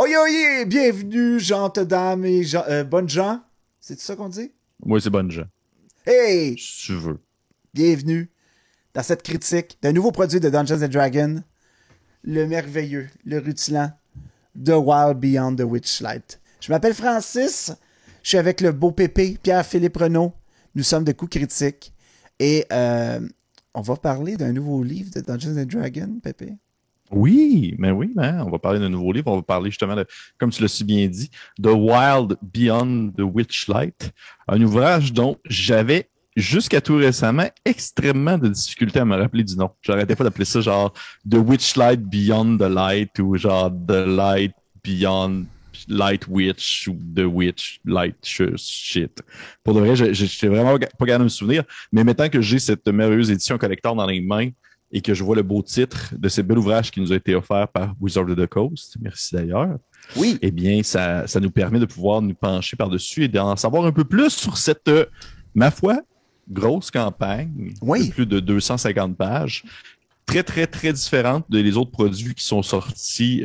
Oyez, oyez, bienvenue, gentes dames et bonnes gens. C'est ça qu'on dit? Oui, c'est bonne gens. Hey, Si tu veux. bienvenue dans cette critique d'un nouveau produit de Dungeons and Dragons, le merveilleux, le rutilant The Wild Beyond the Witchlight. Je m'appelle Francis, je suis avec le beau Pépé, Pierre-Philippe Renaud. Nous sommes de Coups Critiques et on va parler d'un nouveau livre de Dungeons and Dragons, Pépé. Oui, on va parler d'un nouveau livre. On va parler justement de, comme tu l'as si bien dit, The Wild Beyond the Witchlight, un ouvrage dont j'avais jusqu'à tout récemment extrêmement de difficultés à me rappeler du nom. J'arrêtais pas d'appeler ça genre The Witchlight Beyond the Light ou genre The Light Beyond Light Witch ou The Witch Light Shit. Pour de vrai, j'étais vraiment pas capable de me souvenir, mais maintenant que j'ai cette merveilleuse édition collector dans les mains, et que je vois le beau titre de ce bel ouvrage qui nous a été offert par Wizard of the Coast, merci d'ailleurs, Oui. eh bien, ça nous permet de pouvoir nous pencher par-dessus et d'en savoir un peu plus sur cette, ma foi, grosse campagne de plus de 250 pages, très, très, très différente des autres produits qui sont sortis,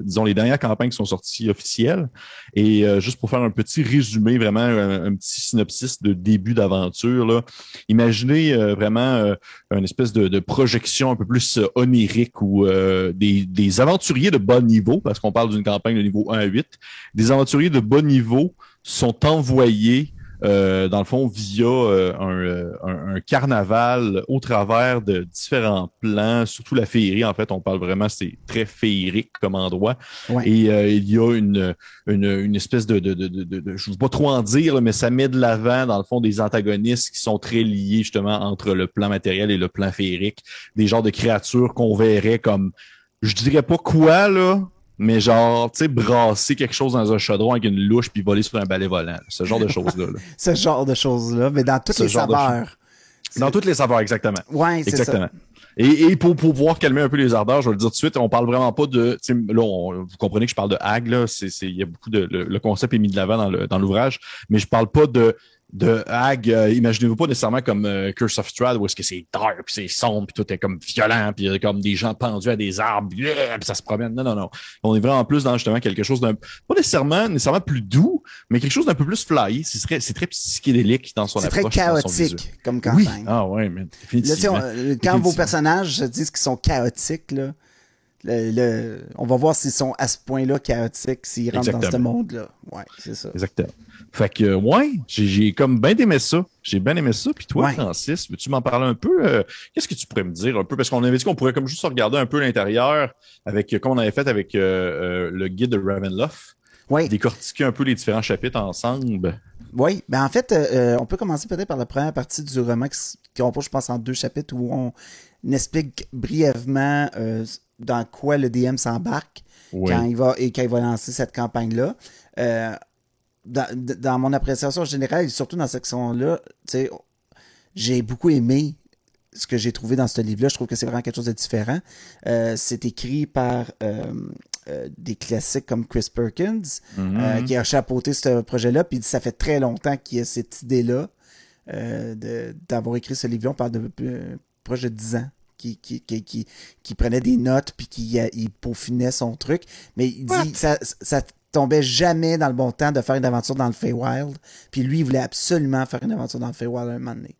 disons, les dernières campagnes qui sont sorties officielles. Et juste pour faire un petit résumé, vraiment un petit synopsis de début d'aventure, là. Imaginez vraiment une espèce de projection un peu plus onirique où des aventuriers de bas niveau, parce qu'on parle d'une campagne de niveau 1 à 8, des aventuriers de bas niveau sont envoyés dans le fond, via un carnaval au travers de différents plans, surtout la féerie, en fait, on parle vraiment, c'est très féerique comme endroit. Ouais. Et il y a une espèce de je ne veux pas trop en dire, mais ça met de l'avant, dans le fond, des antagonistes qui sont très liés justement entre le plan matériel et le plan féerique, des genres de créatures qu'on verrait comme, je dirais pas quoi, là, mais genre, tu sais, brasser quelque chose dans un chaudron avec une louche puis voler sur un balai volant. Ce genre de choses-là. Ce genre de choses-là, mais dans toutes les saveurs. Dans toutes les saveurs, exactement. Ouais, c'est exactement. Ça. Et pour pouvoir calmer un peu les ardeurs, je vais le dire tout de suite, on parle vraiment pas de... Là, vous comprenez que je parle de hag, là. Il y a beaucoup de... Le concept est mis de l'avant dans l'ouvrage, mais je parle pas de hag, imaginez-vous pas nécessairement comme Curse of Strahd, où est-ce que c'est dark, puis c'est sombre, puis tout est comme violent, puis il y a comme des gens pendus à des arbres, puis ça se promène. Non. On est vraiment plus dans justement quelque chose d'un, pas nécessairement plus doux, mais quelque chose d'un peu plus flyé. C'est très psychédélique dans son approche. C'est très chaotique comme campagne. Oui. Ah ouais, mais définitivement. Là, quand vos personnages se disent qu'ils sont chaotiques, là, on va voir s'ils sont à ce point-là chaotiques, s'ils rentrent dans ce monde-là. Ouais, c'est ça. Exactement. Fait que, ouais, j'ai comme bien aimé ça. J'ai bien aimé ça. Puis toi, ouais. Francis, veux-tu m'en parler un peu? Qu'est-ce que tu pourrais me dire un peu? Parce qu'on avait dit qu'on pourrait comme juste regarder un peu l'intérieur avec, comme on avait fait avec le guide de Ravenloft. Oui. Décortiquer un peu les différents chapitres ensemble. Oui, ben en fait, on peut commencer peut-être par la première partie du roman qui compose, je pense, en 2 chapitres où on explique brièvement dans quoi le DM s'embarque quand il va lancer cette campagne-là. Dans mon appréciation générale, et surtout dans cette section-là, j'ai beaucoup aimé ce que j'ai trouvé dans ce livre-là. Je trouve que c'est vraiment quelque chose de différent. C'est écrit par des classiques comme Chris Perkins, qui a chapeauté ce projet-là, puis ça fait très longtemps qu'il y a cette idée-là d'avoir écrit ce livre-là. On parle de proche de 10 ans. Qui prenait des notes puis il peaufinait son truc. Mais il dit ça tombait jamais dans le bon temps de faire une aventure dans le Feywild. Puis lui, il voulait absolument faire une aventure dans le Feywild à un moment donné.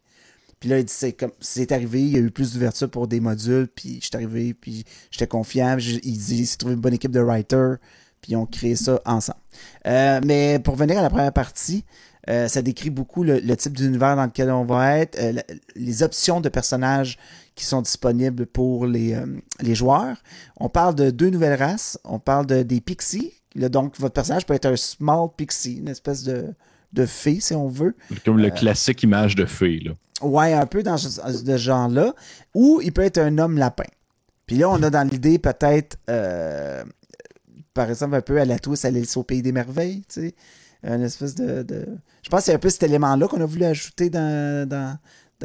Puis là, il dit c'est arrivé, il y a eu plus d'ouverture pour des modules, puis je suis arrivé, puis j'étais confiant. Il dit il s'est trouvé une bonne équipe de writers, puis ils ont créé ça ensemble. Mais pour venir à la première partie, ça décrit beaucoup le type d'univers dans lequel on va être, les options de personnages qui sont disponibles pour les joueurs. On parle de 2 nouvelles races. On parle des pixies. Là, donc, votre personnage peut être un small pixie, une espèce de fée, si on veut. Comme le classique image de fée, là. Ouais, un peu dans ce genre-là. Ou il peut être un homme lapin. Puis là, on a dans l'idée peut-être, par exemple, un peu à la Twist, Alice au Pays des Merveilles, tu sais. Une espèce de... Je pense que c'est un peu cet élément-là qu'on a voulu ajouter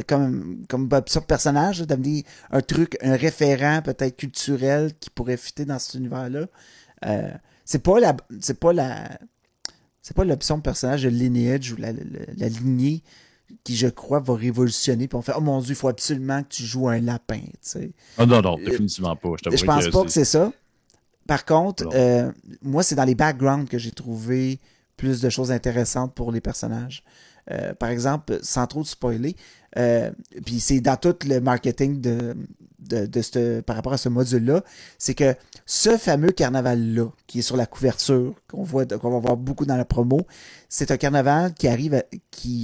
comme option de personnage, d'amener un truc, un référent peut-être culturel qui pourrait fitter dans cet univers-là. C'est pas l'option de personnage de lineage ou la lignée qui, je crois, va révolutionner. Puis on fait, oh mon Dieu, il faut absolument que tu joues un lapin. Tu sais. Ah non, définitivement pas. Je pense pas que c'est ça. Par contre, moi, c'est dans les backgrounds que j'ai trouvé plus de choses intéressantes pour les personnages. Par exemple, sans trop de spoiler, puis c'est dans tout le marketing par rapport à ce module-là, c'est que ce fameux carnaval-là, qui est sur la couverture, qu'on va voir beaucoup dans la promo, c'est un carnaval qui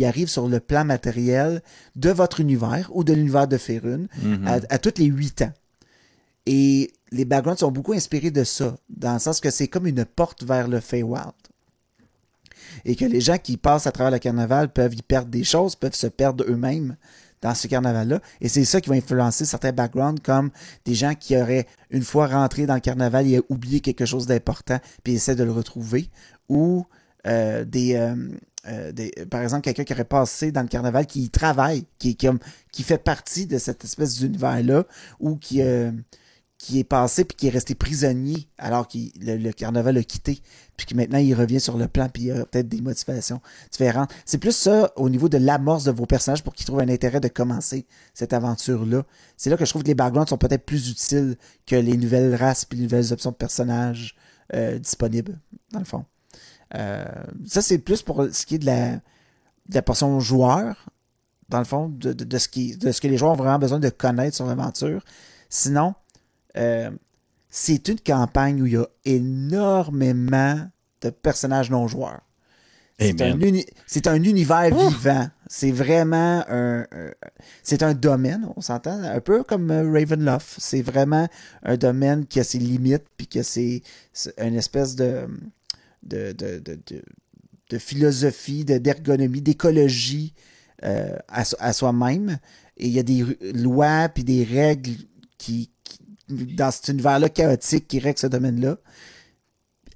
arrive sur le plan matériel de votre univers ou de l'univers de Faerûn à tous les 8 ans. Et les backgrounds sont beaucoup inspirés de ça, dans le sens que c'est comme une porte vers le Feywild. Et que les gens qui passent à travers le carnaval peuvent y perdre des choses, peuvent se perdre eux-mêmes dans ce carnaval-là. Et c'est ça qui va influencer certains backgrounds, comme des gens qui auraient une fois rentré dans le carnaval et oublié quelque chose d'important, puis essaient de le retrouver. Ou par exemple, quelqu'un qui aurait passé dans le carnaval, qui y travaille, qui fait partie de cette espèce d'univers-là, ou qui est passé puis qui est resté prisonnier alors que le carnaval a quitté, puis que maintenant il revient sur le plan, puis il y a peut-être des motivations différentes. C'est plus ça au niveau de l'amorce de vos personnages pour qu'ils trouvent un intérêt de commencer cette aventure-là. C'est là que je trouve que les backgrounds sont peut-être plus utiles que les nouvelles races puis les nouvelles options de personnages disponibles, dans le fond. Ça, c'est plus pour ce qui est de la portion joueur, dans le fond, de ce que les joueurs ont vraiment besoin de connaître sur l'aventure. Sinon, c'est une campagne où il y a énormément de personnages non joueurs. C'est un univers vivant. C'est vraiment c'est un domaine, on s'entend, un peu comme Ravenloft. C'est vraiment un domaine qui a ses limites, puis que c'est une espèce de philosophie, d'ergonomie, d'écologie à soi-même. Et il y a des lois puis des règles qui dans cet univers-là chaotique qui règle ce domaine-là.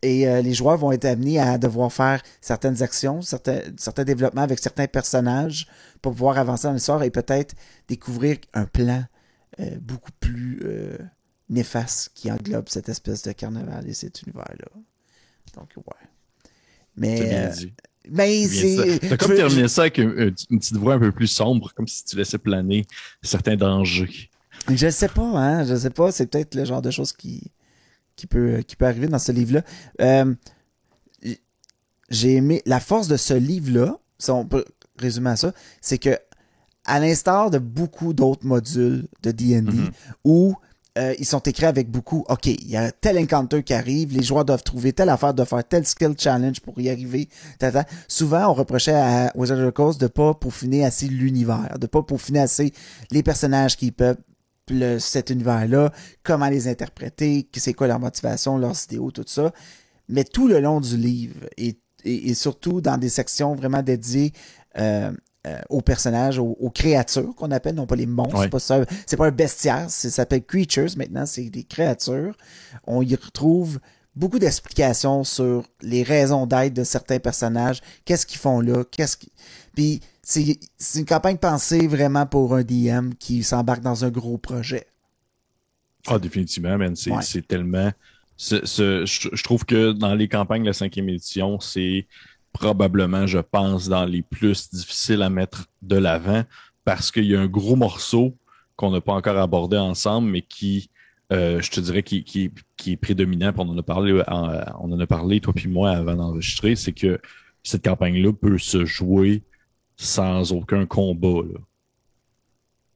Et les joueurs vont être amenés à devoir faire certaines actions, certains développements avec certains personnages pour pouvoir avancer dans l'histoire et peut-être découvrir un plan beaucoup plus néfaste qui englobe cette espèce de carnaval et cet univers-là. Donc, ouais. Mais, c'est bien dit. Mais c'est... T'as comme terminé ça avec une petite voix un peu plus sombre, comme si tu laissais planer certains dangers. Je sais pas, hein. Je sais pas. C'est peut-être le genre de choses qui peut arriver dans ce livre-là. J'ai aimé la force de ce livre-là, si on peut résumer à ça, c'est que à l'instar de beaucoup d'autres modules de D&D où ils sont écrits avec beaucoup, OK, il y a tel encounter qui arrive, les joueurs doivent trouver telle affaire, doivent faire tel skill challenge pour y arriver. Souvent, on reprochait à Wizards of the Coast de pas peaufiner assez l'univers, de pas peaufiner assez les personnages qui peuvent cet univers-là, comment les interpréter, c'est quoi leur motivation, leurs idéaux, tout ça. Mais tout le long du livre, et surtout dans des sections vraiment dédiées aux personnages, aux créatures qu'on appelle, non pas les monstres, c'est pas un bestiaire, ça s'appelle creatures maintenant, c'est des créatures. On y retrouve beaucoup d'explications sur les raisons d'être de certains personnages, qu'est-ce qu'ils font là, puis c'est une campagne pensée vraiment pour un DM qui s'embarque dans un gros projet. Ah, définitivement, man. C'est tellement... Je trouve que dans les campagnes de la 5e édition, c'est probablement, je pense, dans les plus difficiles à mettre de l'avant parce qu'il y a un gros morceau qu'on n'a pas encore abordé ensemble, mais qui, je te dirais, qui est prédominant. Puis on en a parlé, toi puis moi, avant d'enregistrer, c'est que cette campagne-là peut se jouer sans aucun combat, là.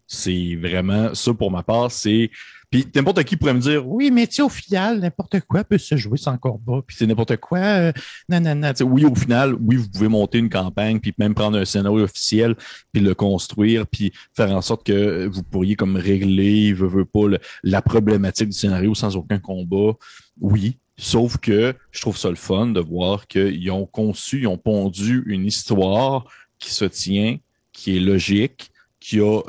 C'est vraiment ça pour ma part, c'est... Puis n'importe qui pourrait me dire, oui, mais tu sais, au final, n'importe quoi peut se jouer sans combat, puis c'est n'importe quoi, nanana. Oui, au final, oui, vous pouvez monter une campagne, puis même prendre un scénario officiel, puis le construire, puis faire en sorte que vous pourriez comme régler, veut pas, la problématique du scénario sans aucun combat. Oui, sauf que je trouve ça le fun de voir qu'ils ont pondu une histoire qui se tient, qui est logique, qui a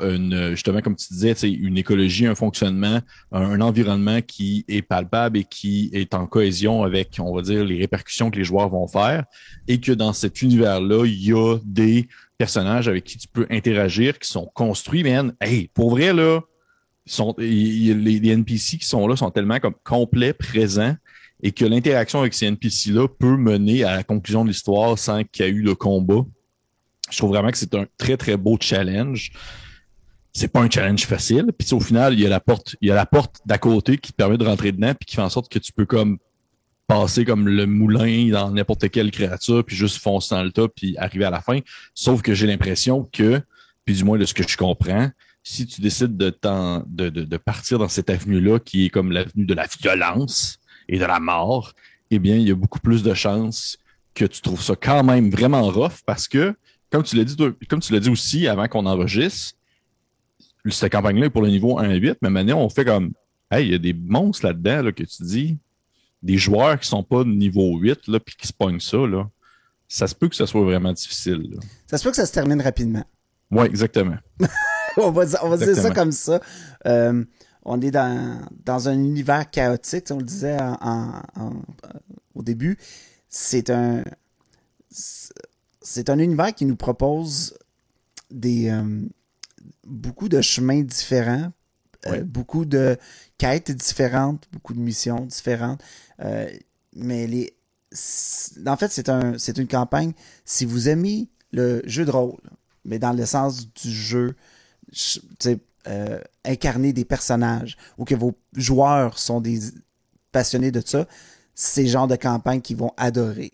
justement, comme tu disais, une écologie, un fonctionnement, un environnement qui est palpable et qui est en cohésion avec, on va dire, les répercussions que les joueurs vont faire, et que dans cet univers-là, il y a des personnages avec qui tu peux interagir, qui sont construits, man. Hey, pour vrai, là, les NPC qui sont là sont tellement comme complets, présents, et que l'interaction avec ces NPC-là peut mener à la conclusion de l'histoire sans qu'il y ait eu de combat. Je trouve vraiment que c'est un très, très beau challenge. c'est pas un challenge facile. Puis au final, il y a la porte d'à côté qui te permet de rentrer dedans puis qui fait en sorte que tu peux comme passer comme le moulin dans n'importe quelle créature puis juste foncer dans le tas puis arriver à la fin. Sauf que j'ai l'impression que, puis du moins de ce que je comprends, si tu décides de partir dans cette avenue-là qui est comme l'avenue de la violence et de la mort, eh bien, il y a beaucoup plus de chances que tu trouves ça quand même vraiment rough parce que, comme tu l'as dit aussi avant qu'on enregistre, cette campagne-là est pour le niveau 1 à 8, mais maintenant, on fait comme, hey, il y a des monstres là-dedans, là, que tu dis, des joueurs qui sont pas de niveau 8, là, puis qui se pognent ça, là. Ça se peut que ça soit vraiment difficile, là. Ça se peut que ça se termine rapidement. Oui, exactement. on va dire ça comme ça. On est dans un univers chaotique, on le disait au début. C'est un univers qui nous propose beaucoup de chemins différents, beaucoup de quêtes différentes, beaucoup de missions différentes. Mais en fait, c'est une campagne. Si vous aimez le jeu de rôle, mais dans le sens du jeu, incarner des personnages ou que vos joueurs sont des passionnés de ça, c'est le genre de campagne qu'ils vont adorer.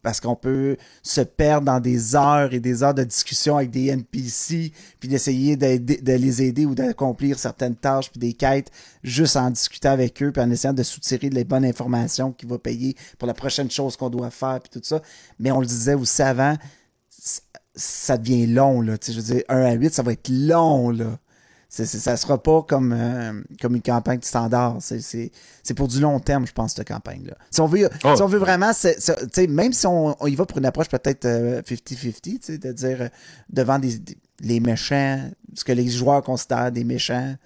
Parce qu'on peut se perdre dans des heures et des heures de discussion avec des NPC, puis d'essayer de les aider ou d'accomplir certaines tâches puis des quêtes juste en discutant avec eux puis en essayant de soutirer les bonnes informations qui vont payer pour la prochaine chose qu'on doit faire puis tout ça. Mais on le disait aussi avant, ça devient long, là. Tu sais, je veux dire, 1 à 8, ça va être long, là. Ça sera pas comme une campagne standard. C'est pour du long terme, je pense, cette campagne-là. Si on veut vraiment, même si on y va pour une approche peut-être 50-50, de dire devant les méchants, ce que les joueurs considèrent des méchants,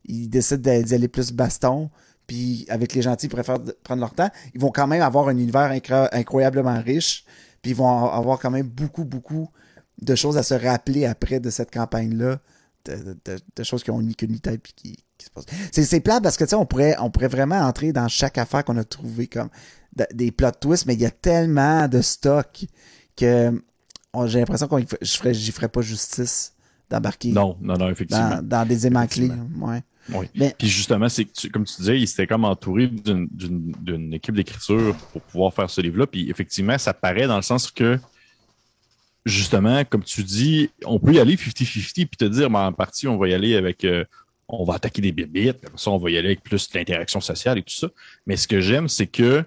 ils décident d'y aller plus baston, puis avec les gentils, ils préfèrent prendre leur temps. Ils vont quand même avoir un univers incroyablement riche, puis ils vont avoir quand même beaucoup, beaucoup de choses à se rappeler après de cette campagne-là. De choses qui ont ni queue ni tête puis qui se passent. C'est plate parce que tu sais, on pourrait vraiment entrer dans chaque affaire qu'on a trouvé comme des plot twists, mais il y a tellement de stock que j'ai l'impression j'y ferais pas justice d'embarquer. Non, effectivement. Dans des éléments clés. Ouais. Oui. Mais, puis justement, comme tu disais, il s'était comme entouré d'une équipe d'écriture pour pouvoir faire ce livre-là. Puis effectivement, ça paraît dans le sens que justement, comme tu dis, on peut y aller 50-50 puis te dire, en partie, on va y aller avec, on va attaquer des bébites, comme ça, on va y aller avec plus d'interaction sociale et tout ça. Mais ce que j'aime, c'est que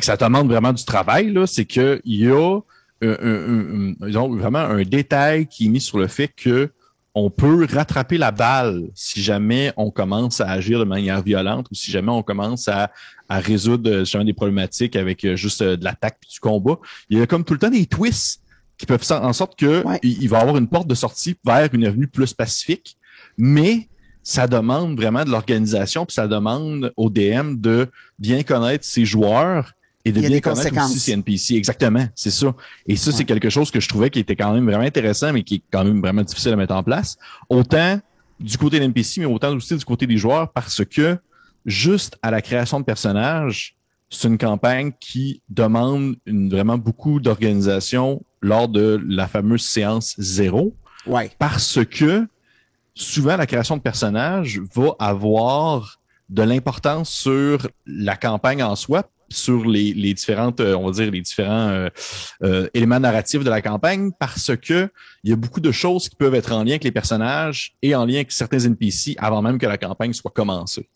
ça demande vraiment du travail, là, c'est que il y a disons, vraiment un détail qui est mis sur le fait que on peut rattraper la balle si jamais on commence à agir de manière violente ou si jamais on commence à résoudre justement des problématiques avec juste de l'attaque puis du combat. Il y a comme tout le temps des twists qui peuvent faire en sorte que il va y avoir une porte de sortie vers une avenue plus pacifique, mais ça demande vraiment de l'organisation, puis ça demande au DM de bien connaître ses joueurs et de bien connaître aussi ses NPC. Exactement, c'est ça. Et ça, c'est quelque chose que je trouvais qui était quand même vraiment intéressant, mais qui est quand même vraiment difficile à mettre en place. Autant du côté des NPC, mais autant aussi du côté des joueurs, parce que juste à la création de personnages, c'est une campagne qui demande vraiment beaucoup d'organisation lors de la fameuse séance 0. Ouais. Parce que souvent, la création de personnages va avoir de l'importance sur la campagne en soi, sur les différentes, on va dire, les différents éléments narratifs de la campagne, parce que il y a beaucoup de choses qui peuvent être en lien avec les personnages et en lien avec certains NPC avant même que la campagne soit commencée.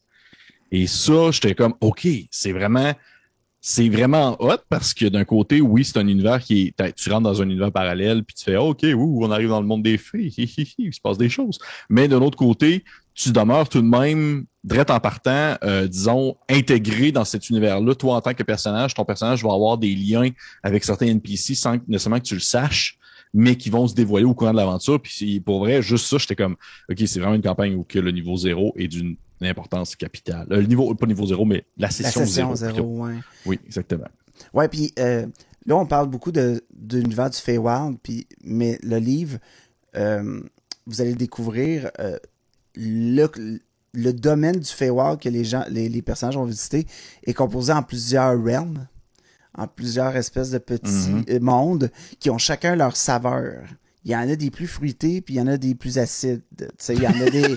Et ça, j'étais comme, OK, c'est vraiment hot parce que d'un côté, oui, c'est un univers tu rentres dans un univers parallèle puis tu fais, OK, on arrive dans le monde des fées, il se passe des choses. Mais d'un autre côté, tu demeures tout de même, direct en partant, disons, intégré dans cet univers-là. Toi, en tant que personnage, ton personnage va avoir des liens avec certains NPC sans nécessairement que tu le saches, mais qui vont se dévoiler au courant de l'aventure. Puis pour vrai, juste ça, j'étais comme, OK, c'est vraiment une campagne où que le niveau 0 est d'une importance capitale. Pas niveau 0, mais la session 0. Ouais. Oui, exactement. Ouais, puis là, on parle beaucoup de l'univers du Feywild, mais le livre, vous allez découvrir le domaine du Feywild que les personnages vont visiter est composé en plusieurs realms, en plusieurs espèces de petits mondes qui ont chacun leur saveur, il y en a des plus fruités, puis il y en a des plus acides. Tu sais, il y en a des...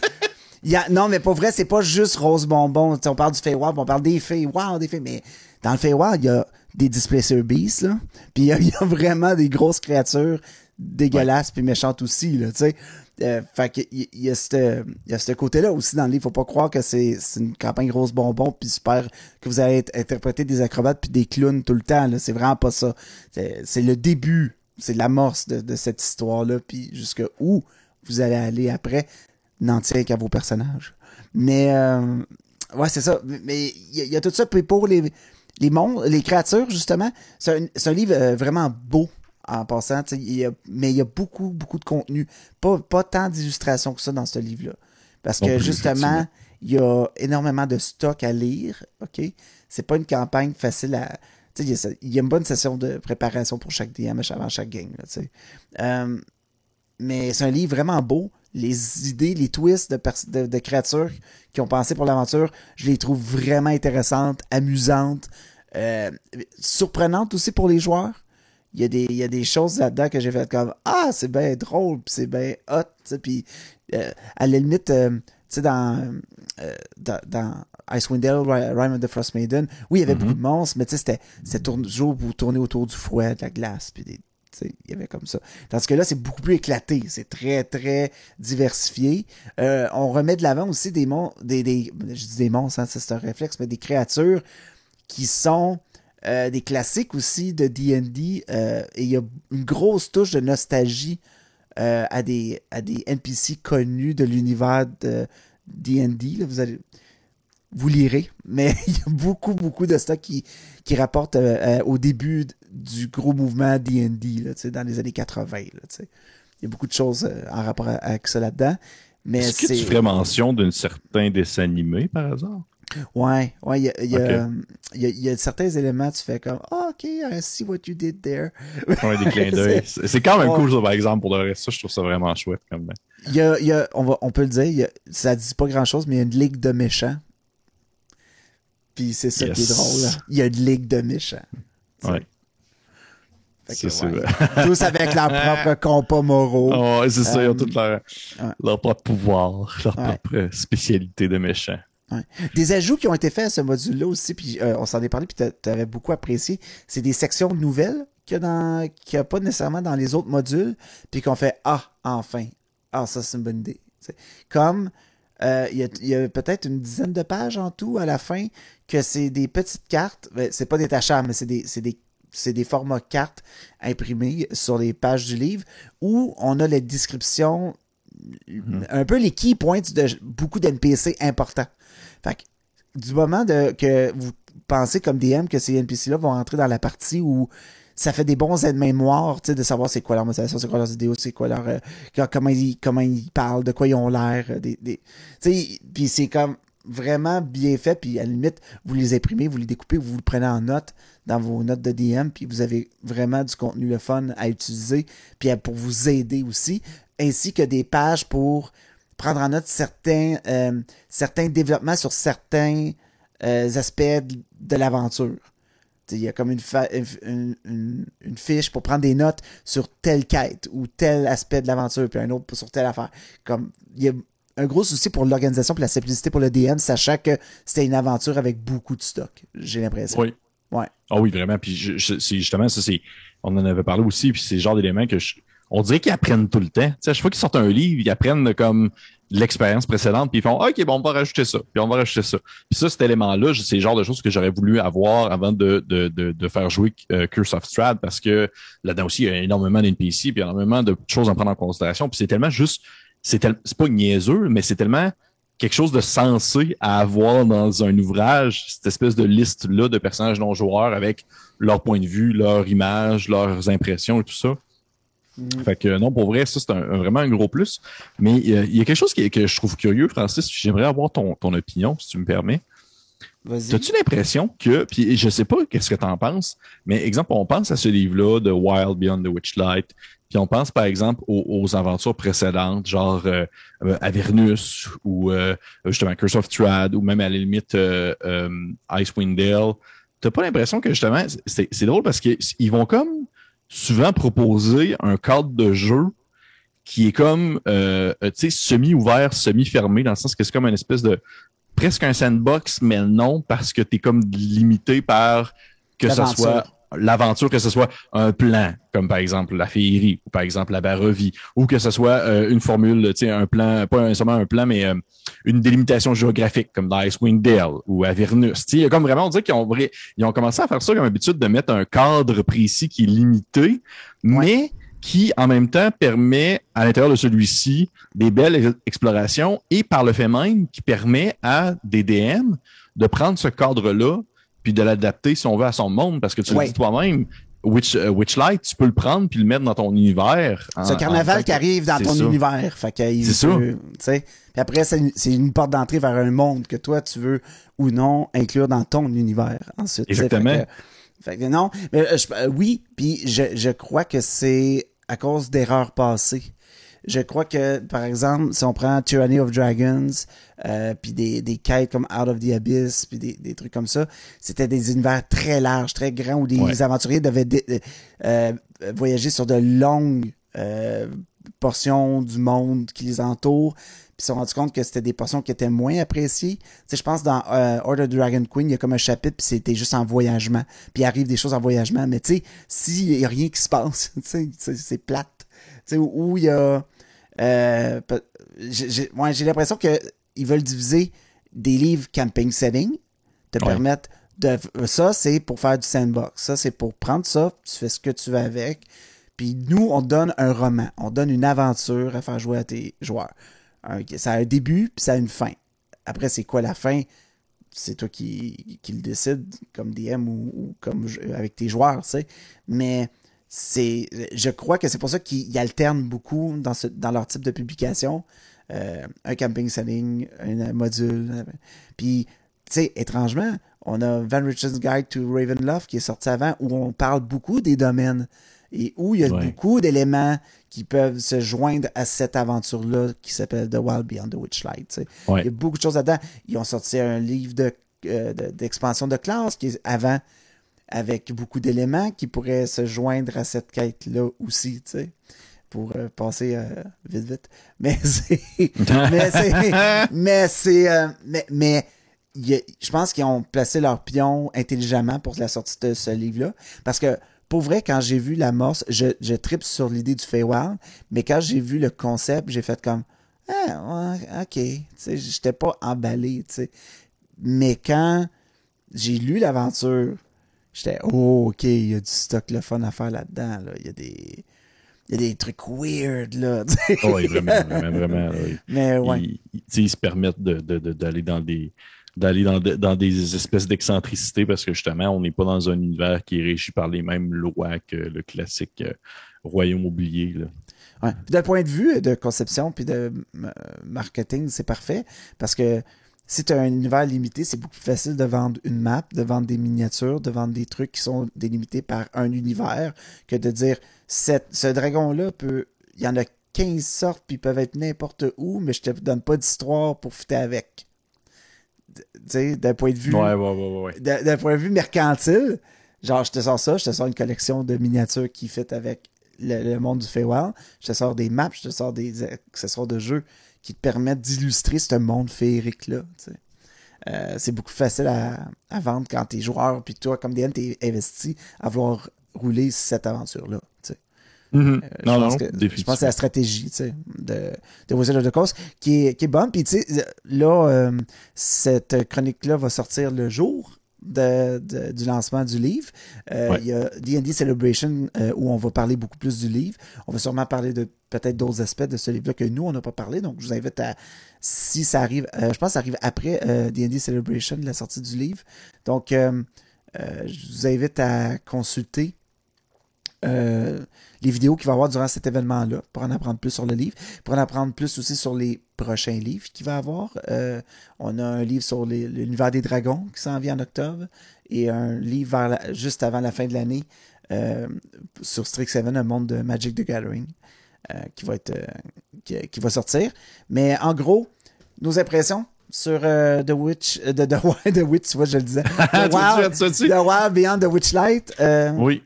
Non, mais pour vrai, c'est pas juste rose bonbon. T'sais, on parle du Feywild, on parle des Feywild, mais dans le Feywild, il y a des Displacer Beasts, là. Puis il y a vraiment des grosses créatures dégueulasses puis méchantes aussi, là, tu sais. Fait que il y a ce côté-là aussi dans le livre. Faut pas croire que c'est une campagne rose bonbon puis super, que vous allez interpréter des acrobates puis des clowns tout le temps, là. C'est vraiment pas ça. C'est le début, c'est l'amorce de cette histoire-là, puis jusque où vous allez aller après n'en tient qu'à vos personnages. Mais ouais, c'est ça. Mais il y a tout ça. Puis pour les créatures, justement, c'est un livre vraiment beau en passant. Mais il y a beaucoup, beaucoup de contenu. Pas tant d'illustrations que ça dans ce livre-là. Parce que justement, il y a énormément de stock à lire. OK? C'est pas une campagne facile à. Il y a une bonne session de préparation pour chaque DM avant chaque game. Là, mais c'est un livre vraiment beau. Les idées, les twists de créatures qui ont pensé pour l'aventure, je les trouve vraiment intéressantes, amusantes, surprenantes aussi pour les joueurs. Il y a des choses là-dedans que j'ai fait comme « Ah, c'est bien drôle, pis c'est bien hot. » Puis à la limite, tu sais, dans Icewind Dale, Rime of the Frost Maiden, oui, il y avait beaucoup de monstres, mais tu sais, c'était toujours pour tourner autour du fouet, de la glace, puis il y avait comme ça. Tandis que là, c'est beaucoup plus éclaté. C'est très, très diversifié. On remet de l'avant aussi des monstres, je dis des monstres, hein, c'est un réflexe, mais des créatures qui sont des classiques aussi de D&D. Et il y a une grosse touche de nostalgie à des NPC connus de l'univers de D&D. Là, vous lirez, mais il y a beaucoup, beaucoup de stock qui rapporte au début du gros mouvement D&D, là, dans les années 80. Là, il y a beaucoup de choses en rapport avec ça là-dedans. Mais est-ce que tu ferais mention d'un certain dessin animé, par hasard? Ouais, il y a certains éléments, tu fais comme oh, OK, I see what you did there. Ouais, des clins d'œil. C'est quand même cool, ça, par exemple, pour le reste. Ça, je trouve ça vraiment chouette. Comme on peut le dire, ça dit pas grand-chose, mais il y a une ligue de méchants. Puis c'est ça qui est drôle. Là. Il y a une ligue de méchants. Ouais. C'est vrai. Tous avec leurs propres compas moraux. Oh, ouais, c'est ça, ils ont tous leur propre pouvoir, leur propre spécialité de méchants. Ouais. Des ajouts qui ont été faits à ce module-là aussi, puis on s'en est parlé, puis t'avais beaucoup apprécié. C'est des sections nouvelles qu'il y a pas nécessairement dans les autres modules, puis qu'on fait enfin. Ça c'est une bonne idée. T'sais. Comme il y a peut-être une dizaine de pages en tout à la fin que c'est des petites cartes. C'est pas détachables, mais c'est des formats cartes imprimées sur les pages du livre où on a les descriptions, un peu les key points de beaucoup d'NPC importants. Fait que, du moment que vous pensez comme DM que ces NPC-là vont entrer dans la partie où ça fait des bons aides-mémoires, tu sais, de savoir c'est quoi leur motivation, c'est quoi leurs idéaux, c'est quoi leur comment ils parlent, de quoi ils ont l'air, tu sais, puis c'est comme vraiment bien fait, puis à la limite, vous les imprimez, vous les découpez, vous le prenez en note dans vos notes de DM, puis vous avez vraiment du contenu le fun à utiliser, puis pour vous aider aussi, ainsi que des pages pour prendre en note certains développements sur certains aspects de l'aventure. Il y a comme une fiche pour prendre des notes sur telle quête ou tel aspect de l'aventure, puis un autre sur telle affaire. Comme il y a un gros souci pour l'organisation et la simplicité pour le DM, sachant que c'était une aventure avec beaucoup de stock, j'ai l'impression. Oui. Ouais. Ah oui, vraiment. Puis c'est justement ça, on en avait parlé aussi, puis c'est le genre d'éléments que on dirait qu'ils apprennent tout le temps. Tu sais, à chaque fois qu'ils sortent un livre, ils apprennent comme l'expérience précédente, puis ils font OK, bon, on va rajouter ça, puis on va rajouter ça. Puis ça, cet élément-là, c'est le genre de choses que j'aurais voulu avoir avant de faire jouer Curse of Strahd, parce que là-dedans aussi, il y a énormément d'NPC, puis énormément de choses à prendre en considération. Puis c'est tellement juste, c'est pas niaiseux, mais c'est tellement quelque chose de sensé à avoir dans un ouvrage, cette espèce de liste-là de personnages non-joueurs avec leur point de vue, leur image, leurs impressions et tout ça. Fait que non, pour vrai, ça, c'est vraiment un gros plus. Mais il y a quelque chose que je trouve curieux, Francis, j'aimerais avoir ton opinion, si tu me permets. Vas-y. T'as-tu l'impression que, puis je sais pas qu'est-ce que t'en penses, mais exemple, on pense à ce livre-là de Wild Beyond the Witchlight, puis on pense par exemple aux aventures précédentes, genre Avernus ou justement Curse of Strahd ou même à la limite Icewind Dale. T'as pas l'impression que justement, c'est drôle parce qu'ils vont comme souvent proposer un cadre de jeu qui est comme semi-ouvert, semi-fermé, dans le sens que c'est comme une espèce de presque un sandbox, mais non, parce que tu es comme limité par que ce soit l'aventure, que ce soit un plan, comme par exemple la féerie, ou par exemple la Barovie, ou que ce soit une formule, un plan, pas seulement un plan, mais une délimitation géographique, comme dans Icewind Dale ou Avernus. Il y a comme vraiment, on dirait qu'ils ont commencé à faire ça comme habitude de mettre un cadre précis qui est limité, mais qui, en même temps, permet, à l'intérieur de celui-ci, des belles explorations et par le fait même, qui permet à des DM de prendre ce cadre-là puis de l'adapter, si on veut, à son monde, parce que tu le dis toi-même, Witchlight, tu peux le prendre puis le mettre dans ton univers. C'est un carnaval qui arrive dans ton univers. Fait c'est ça. Puis après, c'est une porte d'entrée vers un monde que toi, tu veux ou non inclure dans ton univers. Ensuite, exactement. Fait que non, mais oui, puis je crois que c'est à cause d'erreurs passées. Je crois que, par exemple, si on prend Tyranny of Dragons, puis des quêtes comme Out of the Abyss, puis des trucs comme ça, c'était des univers très larges, très grands, où les aventuriers devaient voyager sur de longues portions du monde qui les entoure, puis se sont rendus compte que c'était des portions qui étaient moins appréciées. Tu sais, je pense dans Order of Dragon Queen, il y a comme un chapitre, puis c'était juste en voyagement, puis il arrive des choses en voyagement, mais tu sais, s'il y a rien qui se passe, tu sais, c'est plate. Tu sais, où il y a j'ai l'impression qu'ils veulent diviser des livres camping setting, te permettre de... Ça, c'est pour faire du sandbox. Ça, c'est pour prendre ça, tu fais ce que tu veux avec. Puis nous, on donne un roman. On donne une aventure à faire jouer à tes joueurs. Ça a un début, puis ça a une fin. Après, c'est quoi la fin? C'est toi qui le décides, comme DM ou comme avec tes joueurs, tu sais. Mais... je crois que c'est pour ça qu'ils alternent beaucoup dans leur type de publication. Un camping setting, un module. Puis, tu sais, étrangement, on a Van Richard's Guide to Ravenloft qui est sorti avant, où on parle beaucoup des domaines et où il y a beaucoup d'éléments qui peuvent se joindre à cette aventure-là qui s'appelle The Wild Beyond the Witchlight. Il y a beaucoup de choses là-dedans. Ils ont sorti un livre d'expansion de classe qui est avant, avec beaucoup d'éléments qui pourraient se joindre à cette quête-là aussi, tu sais, pour passer vite. Mais je pense qu'ils ont placé leur pion intelligemment pour la sortie de ce livre-là, parce que pour vrai, quand j'ai vu l'amorce, je tripe sur l'idée du Feywild, mais quand j'ai vu le concept, j'ai fait comme ok, tu sais, j'étais pas emballé, tu sais. Mais quand j'ai lu l'aventure, j'étais, ok, il y a du stock le fun à faire là-dedans, là. Il y a des trucs weird, là. Oui, vraiment. Oui. Mais ouais. Ils se permettent d'aller dans des espèces d'excentricité parce que justement, on n'est pas dans un univers qui est régi par les mêmes lois que le classique royaume oublié, là. Ouais. Puis d'un point de vue de conception puis de marketing, c'est parfait parce que si tu as un univers limité, c'est beaucoup plus facile de vendre une map, de vendre des miniatures, de vendre des trucs qui sont délimités par un univers, que de dire, ce dragon-là il y en a 15 sortes, puis ils peuvent être n'importe où, mais je te donne pas d'histoire pour fitter avec. Tu sais, d'un point de vue... Ouais. D'un point de vue mercantile, genre, je te sors une collection de miniatures qui fit avec le monde du Feywild, je te sors des maps, je te sors des accessoires de jeu qui te permettent d'illustrer ce monde féerique-là. C'est beaucoup plus facile à vendre quand t'es joueur, puis toi, comme DM, t'es investi à vouloir rouler cette aventure-là. Je pense que c'est la stratégie de Wizard of the Coast qui est bonne. Puis là, cette chronique-là va sortir le jour du lancement du livre. Il y a D&D Celebration où on va parler beaucoup plus du livre. On va sûrement parler de peut-être d'autres aspects de ce livre-là que nous, on n'a pas parlé. Donc, je vous invite si ça arrive, je pense que ça arrive après D&D Celebration, la sortie du livre. Donc, je vous invite à consulter les vidéos qu'il va y avoir durant cet événement-là pour en apprendre plus sur le livre, pour en apprendre plus aussi sur les prochains livres qu'il va y avoir. On a un livre sur l'univers des dragons qui s'en vient en octobre et un livre juste avant la fin de l'année sur Strixhaven, un monde de Magic the Gathering qui va sortir. Mais en gros, nos impressions sur The Witch, The Witch, tu vois, je le disais. The Wild Beyond the Witchlight. Oui.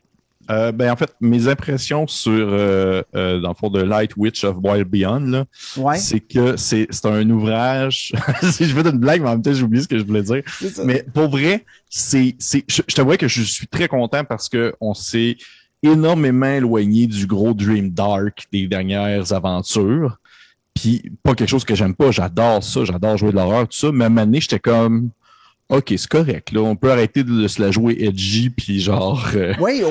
En fait, mes impressions sur, dans le fond, de Light Witch of Wild Beyond, là, c'est que c'est un ouvrage. Si je fais une blague, mais en même temps, j'ai oublié ce que je voulais dire. Mais pour vrai, je t'avoue que je suis très content parce que on s'est énormément éloigné du gros Dream Dark des dernières aventures. Puis pas quelque chose que j'aime pas. J'adore ça, j'adore jouer de l'horreur, tout ça. Mais à un moment donné, j'étais comme OK, c'est correct, là. On peut arrêter de se la jouer edgy, puis genre... Oui,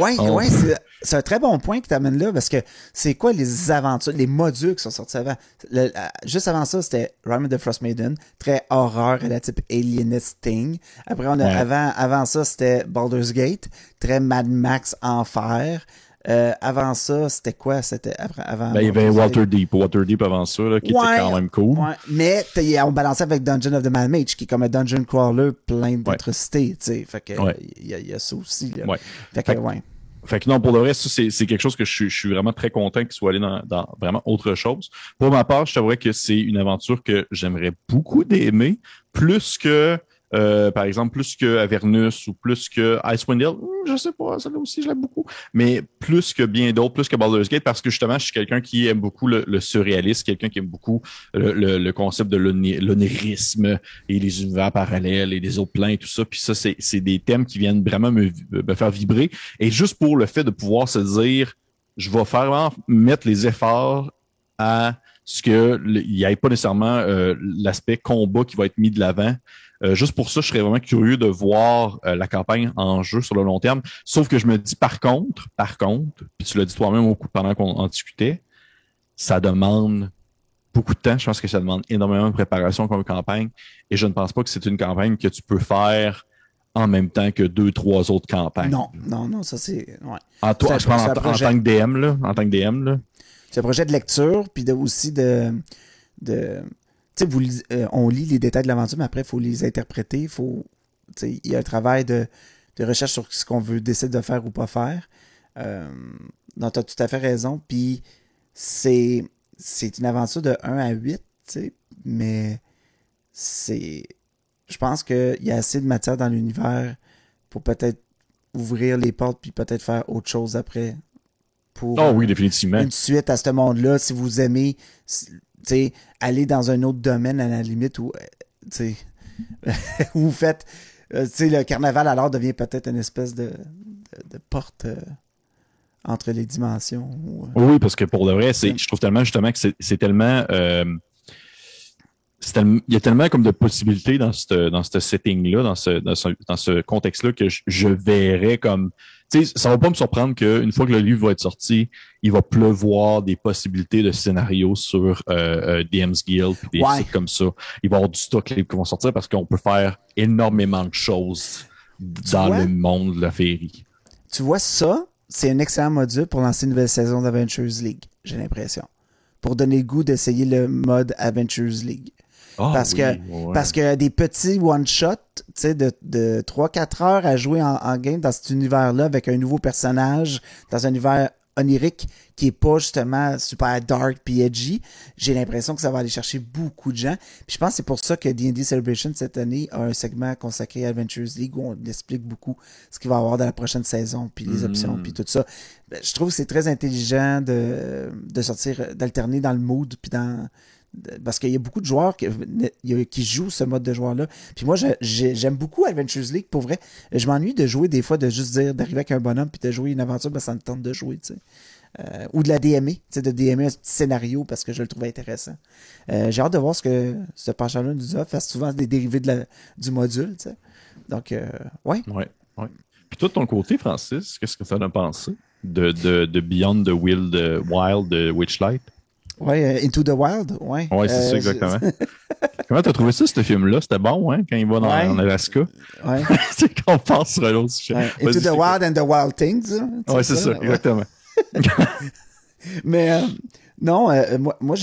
c'est un très bon point que tu amènes là, parce que c'est quoi les aventures, les modules qui sont sortis avant? Juste avant ça, c'était Rime of the Frost Maiden, très horreur à la type Alienist Thing. Après, avant ça, c'était Baldur's Gate, très Mad Max Enfer. Avant ça, c'était quoi? C'était avant. Il y avait Waterdeep avant ça, là, qui était quand même cool. Ouais. Mais on balançait avec Dungeon of the Mad Mage, qui est comme un dungeon crawler plein d'atrocités, tu sais. Fait que il y a ça aussi. Là. Fait que non, pour le reste, c'est quelque chose que je suis vraiment très content qu'il soit allé dans vraiment autre chose. Pour ma part, je t'avouerais que c'est une aventure que j'aimerais beaucoup d'aimer, plus que par exemple, plus que Avernus ou plus que Icewind Dale, je sais pas, ça là aussi je l'aime beaucoup, mais plus que bien d'autres, plus que Baldur's Gate, parce que justement, je suis quelqu'un qui aime beaucoup le surréalisme, quelqu'un qui aime beaucoup le concept de l'onirisme et les univers parallèles et les autres plans et tout ça, puis ça, c'est des thèmes qui viennent vraiment me faire vibrer, et juste pour le fait de pouvoir se dire, je vais vraiment mettre les efforts à ce que il n'y ait pas nécessairement l'aspect combat qui va être mis de l'avant. Juste pour ça, je serais vraiment curieux de voir la campagne en jeu sur le long terme. Sauf que je me dis par contre, puis tu l'as dit toi-même pendant qu'on en discutait, ça demande beaucoup de temps. Je pense que ça demande énormément de préparation comme campagne. Et je ne pense pas que c'est une campagne que tu peux faire en même temps que 2-3 autres campagnes. Non, ça c'est... Ouais. En tant que DM, là. En tant que DM, là. C'est un projet de lecture, puis aussi de tu sais, on lit les détails de l'aventure, mais après, il faut les interpréter. Il y a un travail de recherche sur ce qu'on veut décider de faire ou pas faire. Donc, tu as tout à fait raison. Puis, c'est une aventure de 1 à 8, tu sais, mais je pense qu'il y a assez de matière dans l'univers pour peut-être ouvrir les portes puis peut-être faire autre chose après. Oui, définitivement. Une suite à ce monde-là, si vous aimez... T'sais, aller dans un autre domaine à la limite où où vous faites le carnaval alors devient peut-être une espèce de porte entre les dimensions. Oui, parce que pour de vrai, je trouve tellement justement que c'est tellement il y a tellement comme de possibilités dans ce setting-là, dans ce contexte-là que je verrais comme... Tu sais, ça va pas me surprendre qu'une fois que le livre va être sorti, il va pleuvoir des possibilités de scénarios sur DM's Guild et des sites comme ça. Il va y avoir du stock qui vont sortir parce qu'on peut faire énormément de choses dans le monde de la féerie. Tu vois, ça, c'est un excellent module pour lancer une nouvelle saison d'Adventures League, j'ai l'impression. Pour donner le goût d'essayer le mode Adventures League. Parce que des petits one-shots, tu sais, de 3-4 heures à jouer en game dans cet univers-là avec un nouveau personnage, dans un univers onirique qui est pas justement super dark puis edgy, j'ai l'impression que ça va aller chercher beaucoup de gens. Puis je pense que c'est pour ça que D&D Celebration cette année a un segment consacré à Adventures League où on explique beaucoup ce qu'il va y avoir dans la prochaine saison, puis les options, puis tout ça. Je trouve que c'est très intelligent de sortir, d'alterner dans le mood, puis parce qu'il y a beaucoup de joueurs qui jouent ce mode de joueur-là. Puis moi, j'aime beaucoup Adventures League, pour vrai. Je m'ennuie de jouer des fois, de juste d'arriver avec un bonhomme puis de jouer une aventure, ça me tente de jouer, tu sais. Ou de la DMer, tu sais, de DMer un petit scénario parce que je le trouve intéressant. J'ai hâte de voir ce que ce penchant-là nous a, fait souvent des dérivés du module, tu sais. Donc, ouais. Puis toi, de ton côté, Francis, qu'est-ce que tu en as pensé de Beyond the Wild de Witchlight? Ouais, Into the Wild, ouais. Ouais, c'est ça, exactement. Comment t'as trouvé ça, ce film-là? C'était bon, hein, quand il va en Alaska? Ouais. C'est qu'on passe sur l'autre sujet. Into the Wild and the Wild Things. Ouais, c'est ça, exactement. Mais, non, moi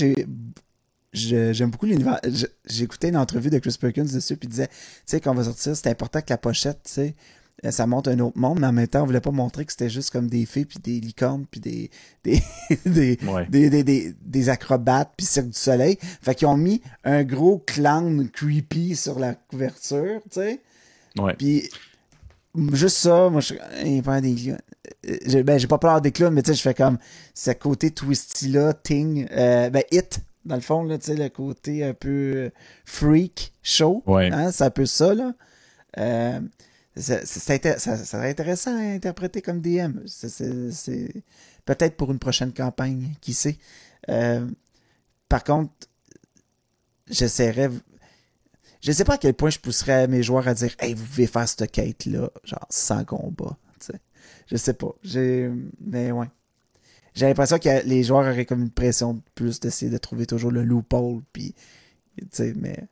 j'aime beaucoup l'univers. J'ai écouté une entrevue de Chris Perkins dessus, puis il disait, tu sais, quand on va sortir, c'est important que la pochette, tu sais, ça montre un autre monde, mais en même temps, on voulait pas montrer que c'était juste comme des fées, puis des licornes, puis des acrobates, puis Cirque du Soleil. Fait qu'ils ont mis un gros clown creepy sur la couverture, tu sais. Ouais. Puis juste ça, moi, j'ai pas peur des clowns, mais tu sais, je fais comme ce côté twisty-là, It, dans le fond, là, tu sais, le côté un peu freak show. Ouais. Hein, c'est un peu ça, là. Ça serait intéressant à interpréter comme DM. C'est peut-être pour une prochaine campagne, qui sait. Par contre, j'essaierais... Je sais pas à quel point je pousserais mes joueurs à dire « Hey, vous pouvez faire cette quête-là, genre sans combat. » Je sais pas. Mais ouais. J'ai l'impression que les joueurs auraient comme une pression de plus d'essayer de trouver toujours le loophole, puis, tu sais, mais...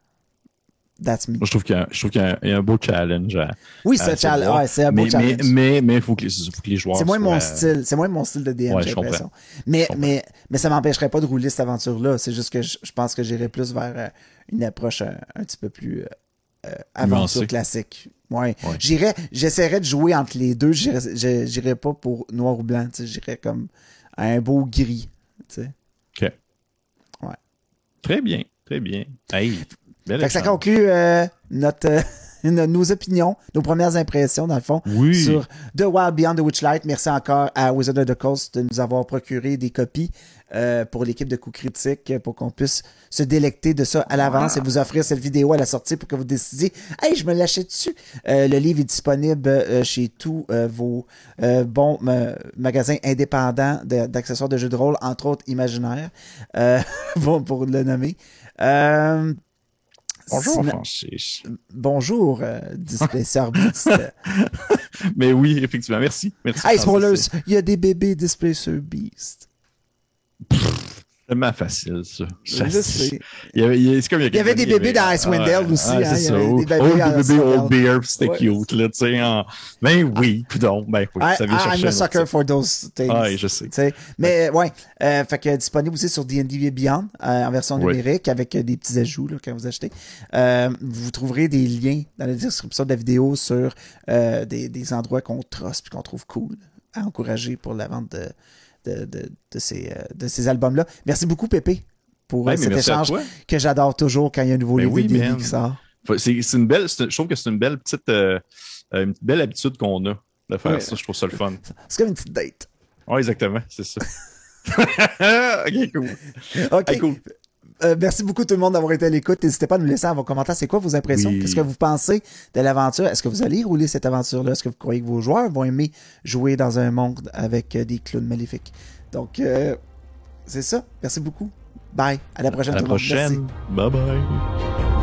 That's me. Moi, je trouve qu'il y a un beau challenge. Oui, c'est un beau challenge. Mais il faut que les joueurs. C'est moins mon style. C'est moins mon style de DM, j'ai l'impression. Mais ça m'empêcherait pas de rouler cette aventure-là. C'est juste que je pense que j'irais plus vers une approche un petit peu plus aventure classique. Ouais. J'essaierais de jouer entre les deux. J'irais pas pour noir ou blanc. J'irais comme un beau gris. T'sais. OK. Ouais. Très bien. Très bien. Hey. Fait que ça conclut nos opinions, nos premières impressions, dans le fond, sur The Wild Beyond the Witchlight. Merci encore à Wizard of the Coast de nous avoir procuré des copies pour l'équipe de Coups Critiques pour qu'on puisse se délecter de ça à l'avance et vous offrir cette vidéo à la sortie pour que vous décidiez « Hey, je me l'achète dessus! » Le livre est disponible chez tous vos bons magasins indépendants d'accessoires de jeux de rôle, entre autres Imaginaire, pour le nommer. Bonjour, Francis. Bonjour, Display Service. Mais oui, effectivement. Merci. Hey, spoilers, il y a des bébés Display Beast. Tellement facile, ça. Je sais. Il y avait des bébés dans Icewind Dale aussi. C'est ça. Des bébés Old Beer, c'était cute, là, tu sais. Ben oui, coudonc. Ben oui, ça vient chercher. I'm a sucker for those things. Ah, je sais. Mais ouais, fait que disponible aussi sur D&D Beyond, en version numérique, avec des petits ajouts, là, quand vous achetez. Vous trouverez des liens dans la description de la vidéo sur des endroits qu'on truste et qu'on trouve cool à encourager pour la vente de ces albums-là. Merci beaucoup, Pépé, pour cet échange que j'adore toujours quand il y a un nouveau livre de qui sort. Je trouve que c'est une belle petite une belle habitude qu'on a de faire ça. Je trouve ça le fun. C'est comme une petite date. Oui, exactement. C'est ça. OK, cool. OK. Hey, cool. Merci beaucoup tout le monde d'avoir été à l'écoute. N'hésitez pas à nous laisser en vos commentaires. C'est quoi vos impressions? Oui. Qu'est-ce que vous pensez de l'aventure? Est-ce que vous allez rouler cette aventure-là? Est-ce que vous croyez que vos joueurs vont aimer jouer dans un monde avec des clowns maléfiques? Donc, c'est ça. Merci beaucoup. Bye. À la prochaine. À la prochaine. Bye bye.